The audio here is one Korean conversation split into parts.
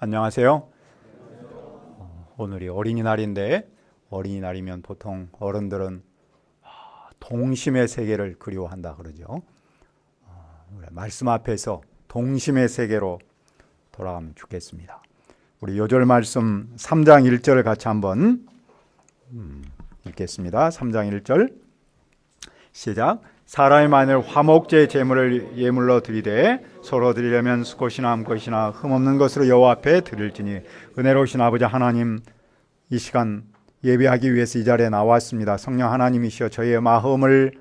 안녕하세요. 오늘이 어린이날인데 어린이날이면 보통 어른들은 동심의 세계를 그리워한다 그러죠. 말씀 앞에서 동심의 세계로 돌아가면 좋겠습니다. 우리 요절 말씀 3장 1절을 같이 한번 읽겠습니다. 3장 1절 시작. 사람이 만일 화목제 제물을 예물로 드리되 서로 드리려면 수컷이나 암컷이나 흠없는 것으로 여호와 앞에 드릴지니 은혜로우신 아버지 하나님, 이 시간 예배하기 위해서 이 자리에 나왔습니다. 성령 하나님이시여 저희의 마음을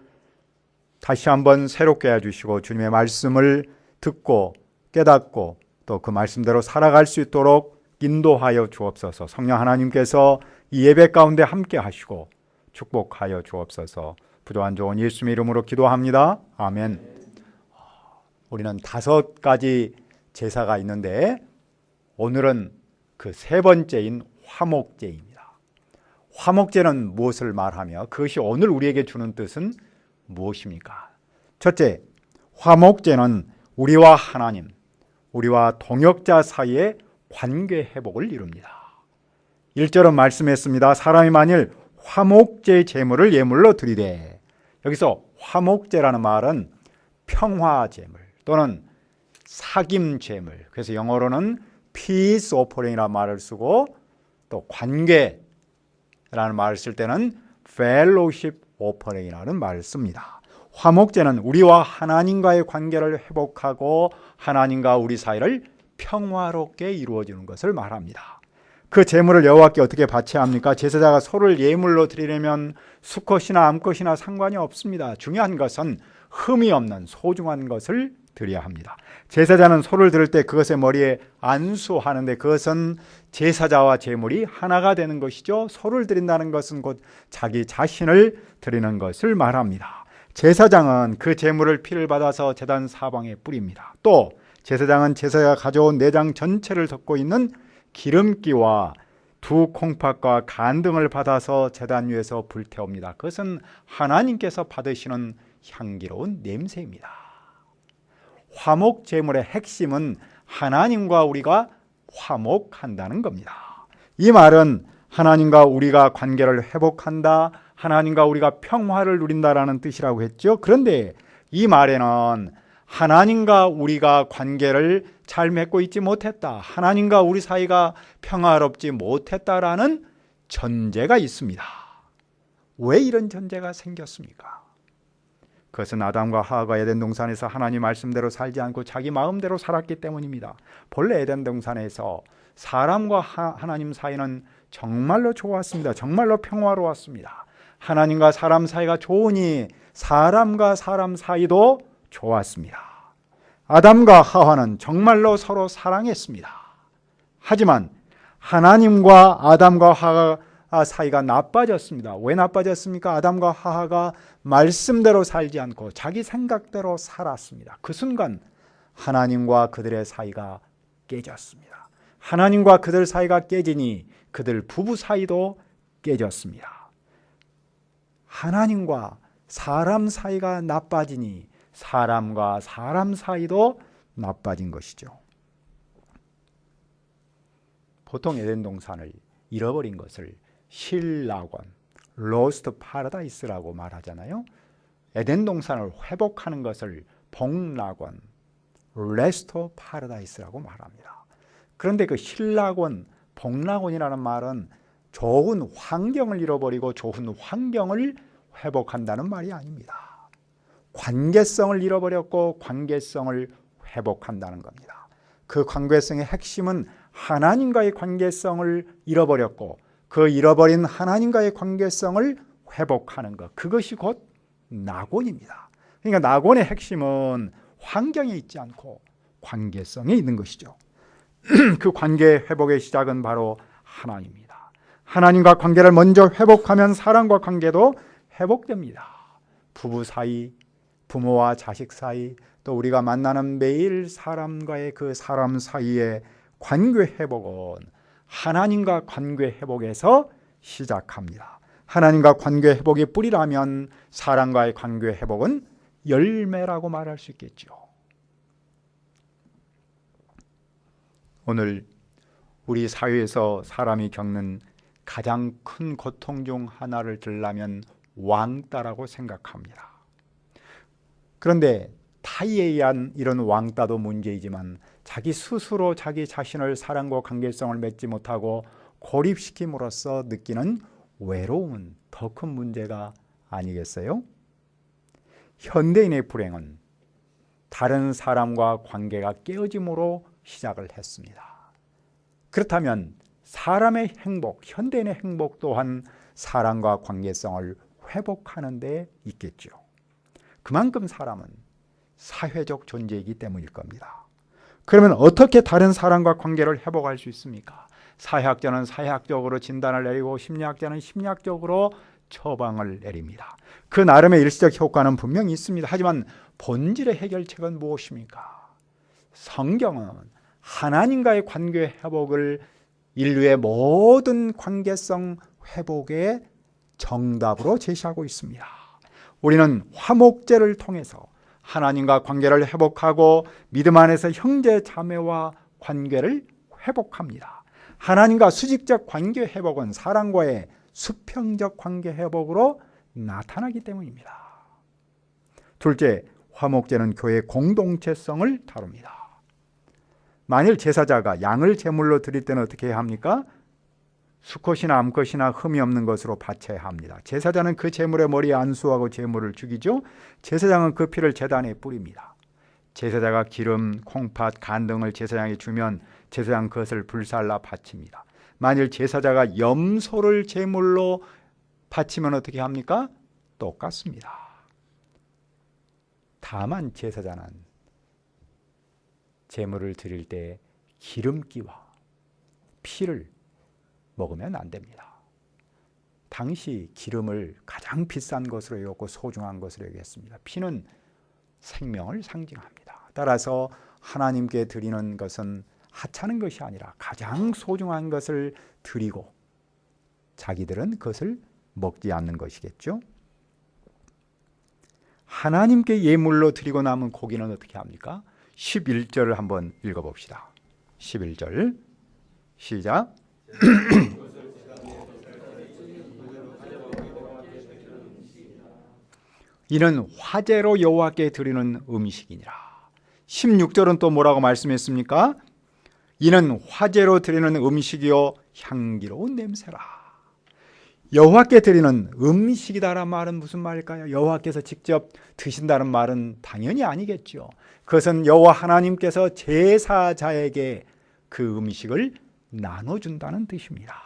다시 한번 새롭게 해주시고 주님의 말씀을 듣고 깨닫고 또 그 말씀대로 살아갈 수 있도록 인도하여 주옵소서. 성령 하나님께서 이 예배 가운데 함께 하시고 축복하여 주옵소서. 부조한 좋은 예수님의 이름으로 기도합니다. 아멘. 우리는 5가지 제사가 있는데 오늘은 그 3번째인 화목제입니다. 화목제는 무엇을 말하며 그것이 오늘 우리에게 주는 뜻은 무엇입니까? 첫째, 화목제는 우리와 하나님, 우리와 동역자 사이의 관계 회복을 이룹니다. 1절은 말씀했습니다. 사람이 만일 화목제 제물을 예물로 드리되, 여기서 화목제라는 말은 평화제물 또는 사귐제물, 그래서 영어로는 peace offering이라는 말을 쓰고 또 관계라는 말을 쓸 때는 fellowship offering이라는 말을 씁니다. 화목제는 우리와 하나님과의 관계를 회복하고 하나님과 우리 사이를 평화롭게 이루어지는 것을 말합니다. 그 제물을 여호와께 어떻게 바쳐야 합니까? 제사자가 소를 예물로 드리려면 수컷이나 암컷이나 상관이 없습니다. 중요한 것은 흠이 없는 소중한 것을 드려야 합니다. 제사자는 소를 드릴 때 그것의 머리에 안수하는데 그것은 제사자와 제물이 하나가 되는 것이죠. 소를 드린다는 것은 곧 자기 자신을 드리는 것을 말합니다. 제사장은 그 제물을 피를 받아서 제단 사방에 뿌립니다. 또 제사장은 제사자가 가져온 내장 전체를 덮고 있는 기름기와 2 콩팥과 간 등을 받아서 제단 위에서 불태웁니다. 그것은 하나님께서 받으시는 향기로운 냄새입니다. 화목 제물의 핵심은 하나님과 우리가 화목한다는 겁니다. 이 말은 하나님과 우리가 관계를 회복한다, 하나님과 우리가 평화를 누린다라는 뜻이라고 했죠. 그런데 이 말에는 하나님과 우리가 관계를 잘 맺고 있지 못했다, 하나님과 우리 사이가 평화롭지 못했다라는 전제가 있습니다. 왜 이런 전제가 생겼습니까? 그것은 아담과 하와가 에덴 동산에서 하나님 말씀대로 살지 않고 자기 마음대로 살았기 때문입니다. 본래 에덴 동산에서 사람과 하나님 사이는 정말로 좋았습니다. 정말로 평화로웠습니다. 하나님과 사람 사이가 좋으니 사람과 사람 사이도 좋았습니다. 아담과 하와는 정말로 서로 사랑했습니다. 하지만 하나님과 아담과 하와 사이가 나빠졌습니다. 왜 나빠졌습니까? 아담과 하와가 말씀대로 살지 않고 자기 생각대로 살았습니다. 그 순간 하나님과 그들의 사이가 깨졌습니다. 하나님과 그들 사이가 깨지니 그들 부부 사이도 깨졌습니다. 하나님과 사람 사이가 나빠지니 사람과 사람 사이도 나빠진 것이죠. 보통 에덴 동산을 잃어버린 것을 신락원, 로스트 파라다이스라고 말하잖아요. 에덴 동산을 회복하는 것을 복락원, 레스토 파라다이스라고 말합니다. 그런데 그 신락원, 복락원이라는 말은 좋은 환경을 잃어버리고 좋은 환경을 회복한다는 말이 아닙니다. 관계성을 잃어버렸고 관계성을 회복한다는 겁니다. 그 관계성의 핵심은 하나님과의 관계성을 잃어버렸고 그 잃어버린 하나님과의 관계성을 회복하는 것, 그것이 곧 낙원입니다. 그러니까 낙원의 핵심은 환경에 있지 않고 관계성에 있는 것이죠. 그 관계 회복의 시작은 바로 하나님입니다. 하나님과 관계를 먼저 회복하면 사람과 관계도 회복됩니다. 부부 사이, 부모와 자식 사이, 또 우리가 만나는 매일 사람과의 그 사람 사이의 관계 회복은 하나님과 관계 회복에서 시작합니다. 하나님과 관계 회복이 뿌리라면 사람과의 관계 회복은 열매라고 말할 수 있겠죠. 오늘 우리 사회에서 사람이 겪는 가장 큰 고통 중 하나를 들라면 왕따라고 생각합니다. 그런데 타의에 의한 이런 왕따도 문제이지만 자기 스스로 자기 자신을 사랑과 관계성을 맺지 못하고 고립시킴으로써 느끼는 외로움은 더 큰 문제가 아니겠어요? 현대인의 불행은 다른 사람과 관계가 깨어짐으로 시작을 했습니다. 그렇다면 사람의 행복, 현대인의 행복 또한 사랑과 관계성을 회복하는 데 있겠죠. 그만큼 사람은 사회적 존재이기 때문일 겁니다. 그러면 어떻게 다른 사람과 관계를 회복할 수 있습니까? 사회학자는 사회학적으로 진단을 내리고 심리학자는 심리학적으로 처방을 내립니다. 그 나름의 일시적 효과는 분명히 있습니다. 하지만 본질의 해결책은 무엇입니까? 성경은 하나님과의 관계 회복을 인류의 모든 관계성 회복의 정답으로 제시하고 있습니다. 우리는 화목제를 통해서 하나님과 관계를 회복하고 믿음 안에서 형제 자매와 관계를 회복합니다. 하나님과 수직적 관계 회복은 사랑과의 수평적 관계 회복으로 나타나기 때문입니다. 둘째, 화목제는 교회 공동체성을 다룹니다. 만일 제사자가 양을 제물로 드릴 때는 어떻게 해야 합니까? 수컷이나 암컷이나 흠이 없는 것으로 바쳐야 합니다. 제사자는 그 제물의 머리에 안수하고 제물을 죽이죠. 제사장은 그 피를 제단에 뿌립니다. 제사자가 기름, 콩팥, 간 등을 제사장에 주면 제사장 그것을 불살라 바칩니다. 만일 제사자가 염소를 제물로 바치면 어떻게 합니까? 똑같습니다. 다만 제사자는 제물을 드릴 때 기름기와 피를 먹으면 안 됩니다. 당시 기름을 가장 비싼 것으로 여겼고 소중한 것으로 여겼습니다. 피는 생명을 상징합니다. 따라서 하나님께 드리는 것은 하찮은 것이 아니라 가장 소중한 것을 드리고 자기들은 그것을 먹지 않는 것이겠죠. 하나님께 예물로 드리고 남은 고기는 어떻게 합니까? 11절을 한번 읽어봅시다. 11절 시작. 이는 화제로 여호와께 드리는 음식이니라. 16절은 또 뭐라고 말씀했습니까? 이는 화제로 드리는 음식이요 향기로운 냄새라. 여호와께 드리는 음식이다란 말은 무슨 말일까요? 여호와께서 직접 드신다는 말은 당연히 아니겠죠. 그것은 여호와 하나님께서 제사자에게 그 음식을 나눠준다는 뜻입니다.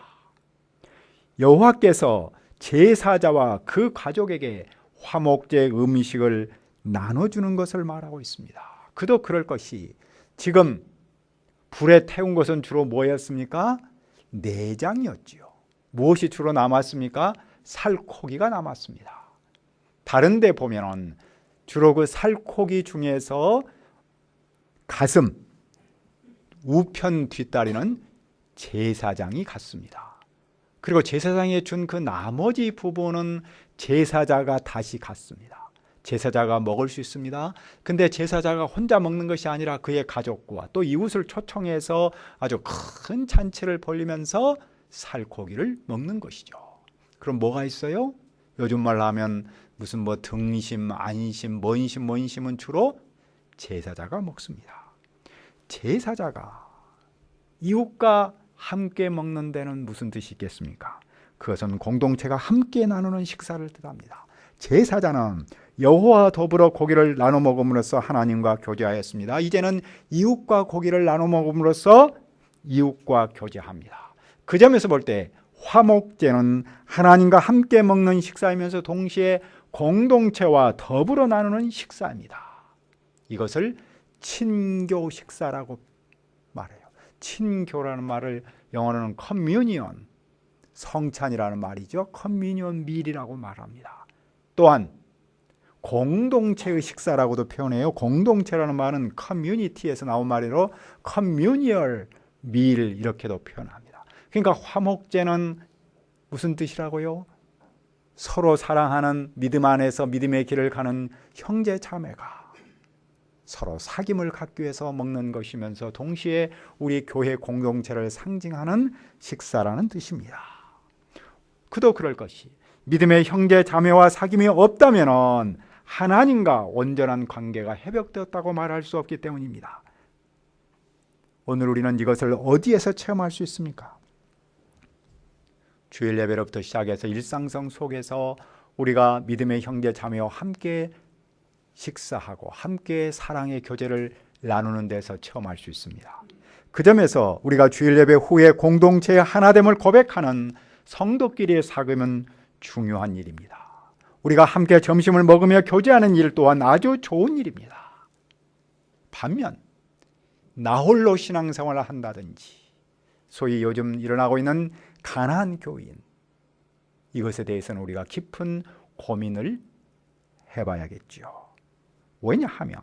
여호와께서 제사자와 그 가족에게 화목제 음식을 나눠주는 것을 말하고 있습니다. 그도 그럴 것이 지금 불에 태운 것은 주로 뭐였습니까? 내장이었지요. 무엇이 주로 남았습니까? 살코기가 남았습니다. 다른 데 보면은 주로 그 살코기 중에서 가슴, 우편 뒷다리는 제사장이 갖습니다. 그리고 제사장이 준 그 나머지 부분은 제사자가 다시 갖습니다. 제사자가 먹을 수 있습니다. 근데 제사자가 혼자 먹는 것이 아니라 그의 가족과 또 이웃을 초청해서 아주 큰 잔치를 벌리면서 살코기를 먹는 것이죠. 그럼 뭐가 있어요? 요즘 말로 하면 무슨 뭐 등심, 안심, 뭔심은 주로 제사자가 먹습니다. 제사자가 이웃과 함께 먹는 데는 무슨 뜻이 있겠습니까? 그것은 공동체가 함께 나누는 식사를 뜻합니다. 제사자는 여호와와 더불어 고기를 나눠 먹음으로써 하나님과 교제하였습니다. 이제는 이웃과 고기를 나눠 먹음으로써 이웃과 교제합니다. 그 점에서 볼 때 화목제는 하나님과 함께 먹는 식사이면서 동시에 공동체와 더불어 나누는 식사입니다. 이것을 친교 식사라고 말해요. 친교라는 말을 영어로는 커뮤니언, 성찬이라는 말이죠. 커뮤니언 밀이라고 말합니다. 또한 공동체의 식사라고도 표현해요. 공동체라는 말은 커뮤니티에서 나온 말이로 커뮤니얼 밀 이렇게도 표현합니다. 그러니까 화목제는 무슨 뜻이라고요? 서로 사랑하는 믿음 안에서 믿음의 길을 가는 형제 자매가 서로 사귐을 갖기 위해서 먹는 것이면서 동시에 우리 교회 공동체를 상징하는 식사라는 뜻입니다. 그도 그럴 것이 믿음의 형제 자매와 사귐이 없다면 하나님과 온전한 관계가 회복되었다고 말할 수 없기 때문입니다. 오늘 우리는 이것을 어디에서 체험할 수 있습니까? 주일 예배로부터 시작해서 일상성 속에서 우리가 믿음의 형제 자매와 함께 식사하고 함께 사랑의 교제를 나누는 데서 체험할 수 있습니다. 그 점에서 우리가 주일 예배 후에 공동체의 하나됨을 고백하는 성도끼리의 사귐은 중요한 일입니다. 우리가 함께 점심을 먹으며 교제하는 일 또한 아주 좋은 일입니다. 반면 나홀로 신앙생활을 한다든지 소위 요즘 일어나고 있는 가난한 교인, 이것에 대해서는 우리가 깊은 고민을 해봐야겠죠. 왜냐하면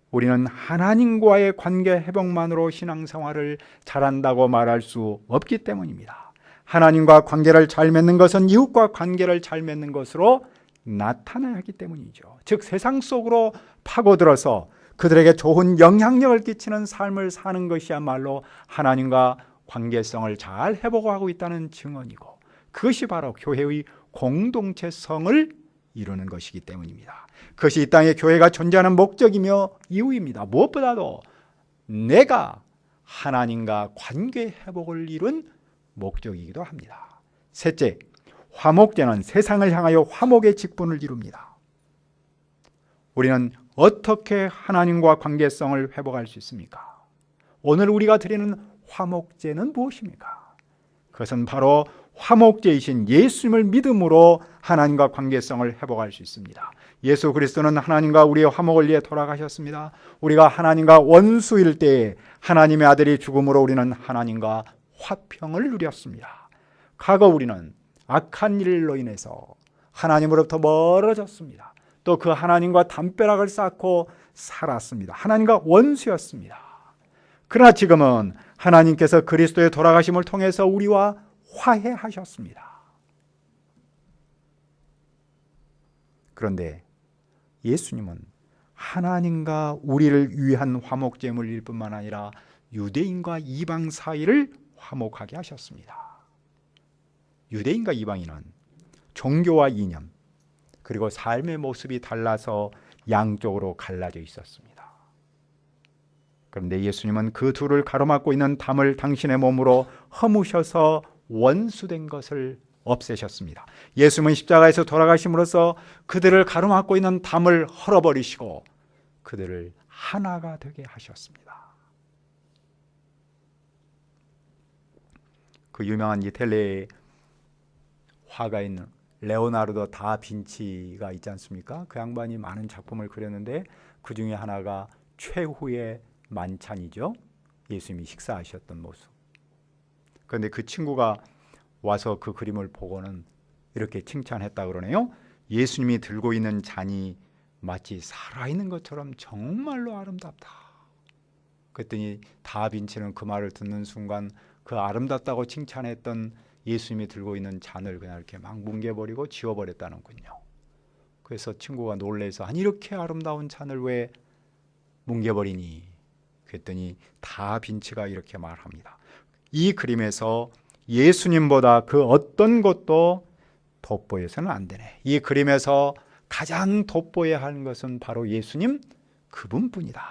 우리는 하나님과의 관계 회복만으로 신앙생활을 잘한다고 말할 수 없기 때문입니다. 하나님과 관계를 잘 맺는 것은 이웃과 관계를 잘 맺는 것으로 나타나야 하기 때문이죠. 즉 세상 속으로 파고들어서 그들에게 좋은 영향력을 끼치는 삶을 사는 것이야말로 하나님과 관계성을 잘 회복하고 있다는 증언이고, 그것이 바로 교회의 공동체성을 이루는 것이기 때문입니다. 그것이 이 땅에 교회가 존재하는 목적이며 이유입니다. 무엇보다도 내가 하나님과 관계 회복을 이룬 목적이기도 합니다. 셋째, 화목제는 세상을 향하여 화목의 직분을 이룹니다. 우리는 어떻게 하나님과 관계성을 회복할 수 있습니까? 오늘 우리가 드리는 화목제는 무엇입니까? 그것은 바로 화목제이신 예수님을 믿음으로 하나님과 관계성을 회복할 수 있습니다. 예수 그리스도는 하나님과 우리의 화목을 위해 돌아가셨습니다. 우리가 하나님과 원수일 때에 하나님의 아들이 죽음으로 우리는 하나님과 화평을 누렸습니다. 과거 우리는 악한 일로 인해서 하나님으로부터 멀어졌습니다. 또 그 하나님과 담벼락을 쌓고 살았습니다. 하나님과 원수였습니다. 그러나 지금은 하나님께서 그리스도의 돌아가심을 통해서 우리와 화해하셨습니다. 그런데 예수님은 하나님과 우리를 위한 화목제물일 뿐만 아니라 유대인과 이방 사이를 화목하게 하셨습니다. 유대인과 이방인은 종교와 이념 그리고 삶의 모습이 달라서 양쪽으로 갈라져 있었습니다. 그런데 예수님은 그 둘을 가로막고 있는 담을 당신의 몸으로 허무셔서 원수된 것을 없애셨습니다. 예수님은 십자가에서 돌아가심으로써 그들을 가로막고 있는 담을 헐어버리시고 그들을 하나가 되게 하셨습니다. 그 유명한 이탈리아의 화가인 레오나르도 다빈치가 있지 않습니까? 그 양반이 많은 작품을 그렸는데 그 중에 하나가 최후의 만찬이죠. 예수님이 식사하셨던 모습. 그런데 그 친구가 와서 그 그림을 보고는 이렇게 칭찬했다 그러네요. 예수님이 들고 있는 잔이 마치 살아있는 것처럼 정말로 아름답다. 그랬더니 다빈치는 그 말을 듣는 순간 그 아름답다고 칭찬했던 예수님이 들고 있는 잔을 그냥 이렇게 막 뭉개버리고 지워버렸다는군요. 그래서 친구가 놀라서 아니 이렇게 아름다운 잔을 왜 뭉개버리니? 그랬더니 다빈치가 이렇게 말합니다. 이 그림에서 예수님보다 그 어떤 것도 돋보여서는 안 되네. 이 그림에서 가장 돋보여야 하는 것은 바로 예수님 그분뿐이다.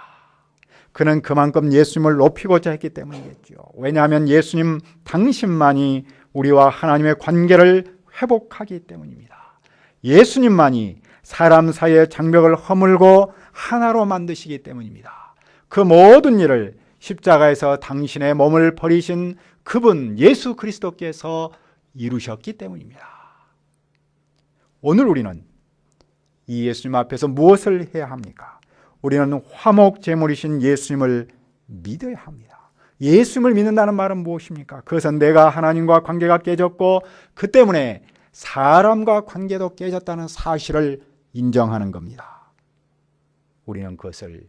그는 그만큼 예수님을 높이고자 했기 때문이겠죠. 왜냐하면 예수님 당신만이 우리와 하나님의 관계를 회복하기 때문입니다. 예수님만이 사람 사이의 장벽을 허물고 하나로 만드시기 때문입니다. 그 모든 일을 십자가에서 당신의 몸을 버리신 그분 예수 그리스도께서 이루셨기 때문입니다. 오늘 우리는 이 예수님 앞에서 무엇을 해야 합니까? 우리는 화목 제물이신 예수님을 믿어야 합니다. 예수님을 믿는다는 말은 무엇입니까? 그것은 내가 하나님과 관계가 깨졌고 그 때문에 사람과 관계도 깨졌다는 사실을 인정하는 겁니다. 우리는 그것을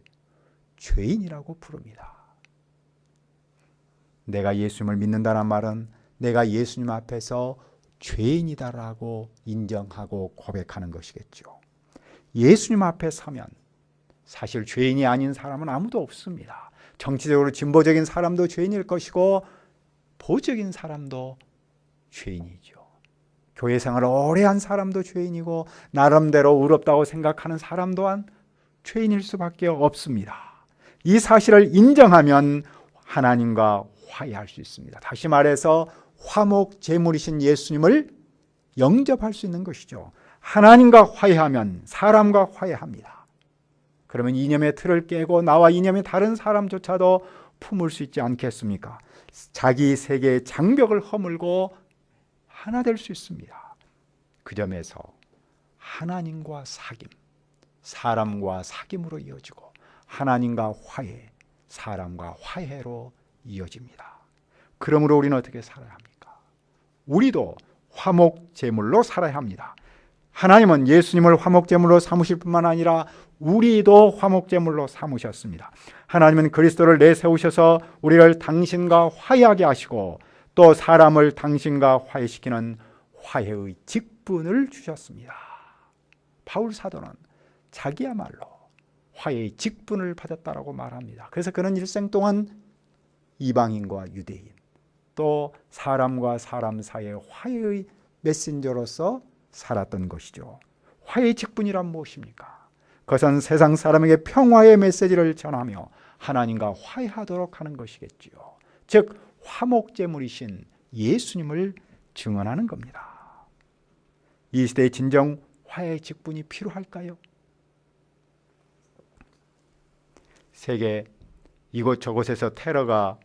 죄인이라고 부릅니다. 내가 예수님을 믿는다는 말은 내가 예수님 앞에서 죄인이다라고 인정하고 고백하는 것이겠죠. 예수님 앞에 서면 사실 죄인이 아닌 사람은 아무도 없습니다. 정치적으로 진보적인 사람도 죄인일 것이고 보수적인 사람도 죄인이죠. 교회 생활을 오래 한 사람도 죄인이고 나름대로 의롭다고 생각하는 사람 또한 죄인일 수밖에 없습니다. 이 사실을 인정하면 하나님과 화해할 수 있습니다. 다시 말해서 화목 제물이신 예수님을 영접할 수 있는 것이죠. 하나님과 화해하면 사람과 화해합니다. 그러면 이념의 틀을 깨고 나와 이념의 다른 사람조차도 품을 수 있지 않겠습니까? 자기 세계의 장벽을 허물고 하나 될 수 있습니다. 그 점에서 하나님과 사귐, 사람과 사귐으로 이어지고 하나님과 화해, 사람과 화해로 이어집니다. 그러므로 우리는 어떻게 살아야 합니까? 우리도 화목 제물로 살아야 합니다. 하나님은 예수님을 화목 제물로 삼으실 뿐만 아니라 우리도 화목 제물로 삼으셨습니다. 하나님은 그리스도를 내세우셔서 우리를 당신과 화해하게 하시고 또 사람을 당신과 화해시키는 화해의 직분을 주셨습니다. 바울 사도는 자기야말로 화해의 직분을 받았다라고 말합니다. 그래서 그는 일생 동안 이방인과 유대인 또 사람과 사람 사이의 화해의 메신저로서 살았던 것이죠. 화해의 직분이란 무엇입니까? 그것은 세상 사람에게 평화의 메시지를 전하며 하나님과 화해하도록 하는 것이겠지요. 즉 화목제물이신 예수님을 증언하는 겁니다. 이 시대에 진정 화해의 직분이 필요할까요? 세계 이곳저곳에서 테러가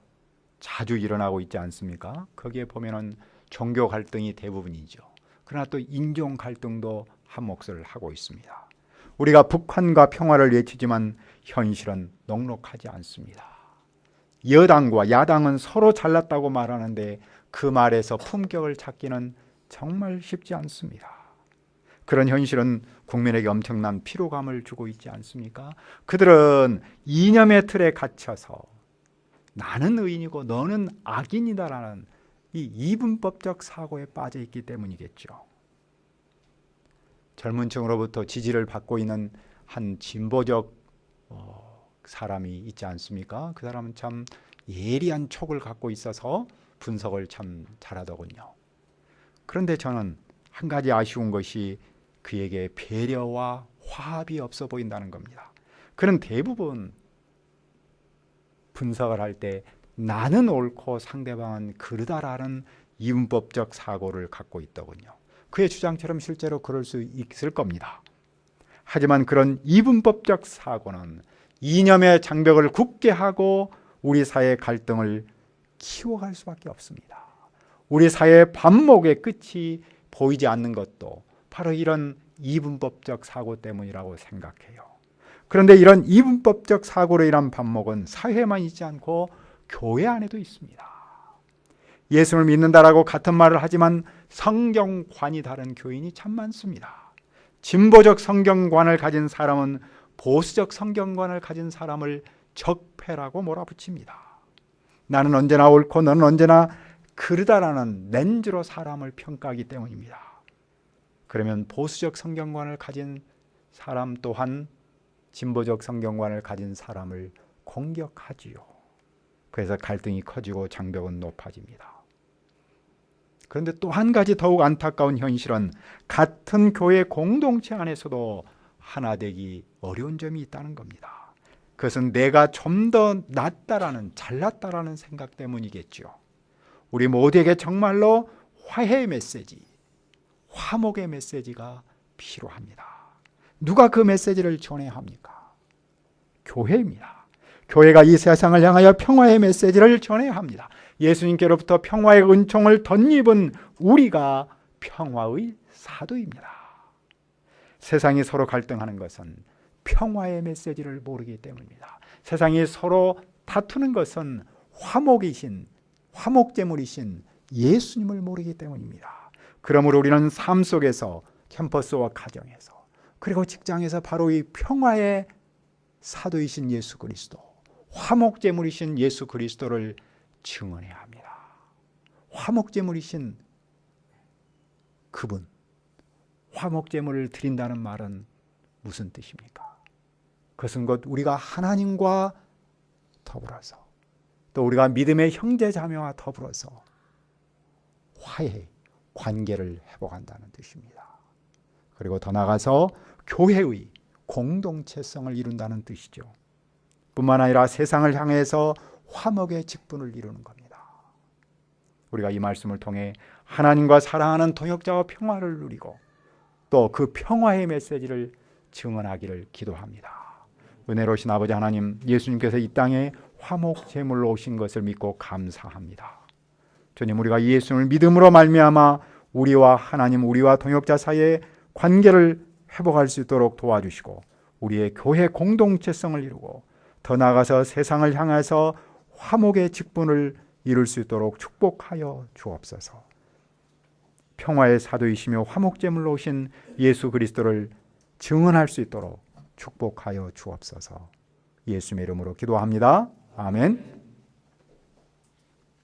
자주 일어나고 있지 않습니까? 거기에 보면은 종교 갈등이 대부분이죠. 그러나 또 인종 갈등도 한 몫을 하고 있습니다. 우리가 북한과 평화를 외치지만 현실은 녹록하지 않습니다. 여당과 야당은 서로 잘났다고 말하는데 그 말에서 품격을 찾기는 정말 쉽지 않습니다. 그런 현실은 국민에게 엄청난 피로감을 주고 있지 않습니까? 그들은 이념의 틀에 갇혀서 나는 의인이고 너는 악인이다라는 이 이분법적 사고에 빠져 있기 때문이겠죠. 젊은 층으로부터 지지를 받고 있는 한 진보적 사람이 있지 않습니까? 그 사람은 참 예리한 촉을 갖고 있어서 분석을 참 잘하더군요. 그런데 저는 한 가지 아쉬운 것이 그에게 배려와 화합이 없어 보인다는 겁니다. 그는 대부분 분석을 할 때 나는 옳고 상대방은 그르다라는 이분법적 사고를 갖고 있더군요. 그의 주장처럼 실제로 그럴 수 있을 겁니다. 하지만 그런 이분법적 사고는 이념의 장벽을 굳게 하고 우리 사회의 갈등을 키워갈 수밖에 없습니다. 우리 사회의 반목의 끝이 보이지 않는 것도 바로 이런 이분법적 사고 때문이라고 생각해요. 그런데 이런 이분법적 사고로 인한 반목은 사회에만 있지 않고 교회 안에도 있습니다. 예수를 믿는다라고 같은 말을 하지만 성경관이 다른 교인이 참 많습니다. 진보적 성경관을 가진 사람은 보수적 성경관을 가진 사람을 적폐라고 몰아붙입니다. 나는 언제나 옳고 너는 언제나 그르다라는 렌즈로 사람을 평가하기 때문입니다. 그러면 보수적 성경관을 가진 사람 또한 진보적 성경관을 가진 사람을 공격하지요. 그래서 갈등이 커지고 장벽은 높아집니다. 그런데 또 한 가지 더욱 안타까운 현실은 같은 교회 공동체 안에서도 하나 되기 어려운 점이 있다는 겁니다. 그것은 내가 좀 더 낫다라는 잘났다라는 생각 때문이겠죠. 우리 모두에게 정말로 화해의 메시지, 화목의 메시지가 필요합니다. 누가 그 메시지를 전해야 합니까? 교회입니다. 교회가 이 세상을 향하여 평화의 메시지를 전해야 합니다. 예수님께로부터 평화의 은총을 덧입은 우리가 평화의 사도입니다. 세상이 서로 갈등하는 것은 평화의 메시지를 모르기 때문입니다. 세상이 서로 다투는 것은 화목제물이신 예수님을 모르기 때문입니다. 그러므로 우리는 삶 속에서 캠퍼스와 가정에서 그리고 직장에서 바로 이 평화의 사도이신 예수 그리스도, 화목제물이신 예수 그리스도를 증언해야 합니다. 화목제물이신 그분, 화목제물을 드린다는 말은 무슨 뜻입니까? 그것은 곧 우리가 하나님과 더불어서 또 우리가 믿음의 형제자매와 더불어서 화해, 관계를 회복한다는 뜻입니다. 그리고 더 나아가서 교회의 공동체성을 이룬다는 뜻이죠. 뿐만 아니라 세상을 향해서 화목의 직분을 이루는 겁니다. 우리가 이 말씀을 통해 하나님과 사랑하는 동역자와 평화를 누리고 또 그 평화의 메시지를 증언하기를 기도합니다. 은혜로우신 아버지 하나님, 예수님께서 이 땅에 화목 제물로 오신 것을 믿고 감사합니다. 주님, 우리가 예수님을 믿음으로 말미암아 우리와 하나님, 우리와 동역자 사이의 관계를 회복할 수 있도록 도와주시고 우리의 교회 공동체성을 이루고 더 나아가서 세상을 향해서 화목의 직분을 이룰 수 있도록 축복하여 주옵소서. 평화의 사도이시며 화목제물로 오신 예수 그리스도를 증언할 수 있도록 축복하여 주옵소서. 예수님의 이름으로 기도합니다. 아멘.